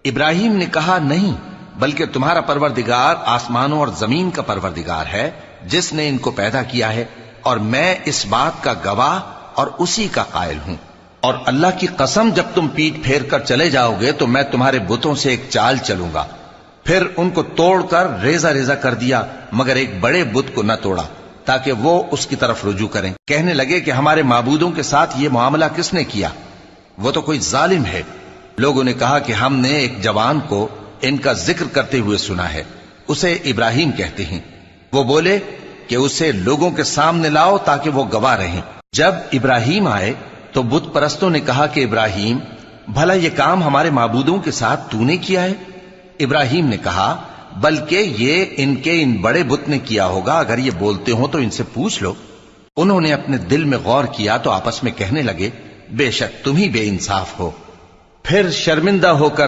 ابراہیم نے کہا نہیں، بلکہ تمہارا پروردگار آسمانوں اور زمین کا پروردگار ہے جس نے ان کو پیدا کیا ہے، اور میں اس بات کا گواہ اور اسی کا قائل ہوں۔ اور اللہ کی قسم جب تم پیٹ پھیر کر چلے جاؤ گے تو میں تمہارے بتوں سے ایک چال چلوں گا۔ پھر ان کو توڑ کر ریزہ ریزہ کر دیا، مگر ایک بڑے بت کو نہ توڑا تاکہ وہ اس کی طرف رجوع کریں۔ کہنے لگے کہ ہمارے معبودوں کے ساتھ یہ معاملہ کس نے کیا؟ وہ تو کوئی ظالم ہے۔ لوگوں نے کہا کہ ہم نے ایک جوان کو ان کا ذکر کرتے ہوئے سنا ہے، اسے ابراہیم کہتے ہیں۔ وہ بولے کہ اسے لوگوں کے سامنے لاؤ تاکہ وہ گواہ رہیں۔ جب ابراہیم آئے تو بت پرستوں نے کہا کہ ابراہیم، بھلا یہ کام ہمارے معبودوں کے ساتھ تو نے کیا ہے؟ ابراہیم نے کہا بلکہ یہ ان بڑے بت نے کیا ہوگا، اگر یہ بولتے ہوں تو ان سے پوچھ لو۔ انہوں نے اپنے دل میں غور کیا تو آپس میں کہنے لگے بے شک تم ہی بے انصاف ہو۔ پھر شرمندہ ہو کر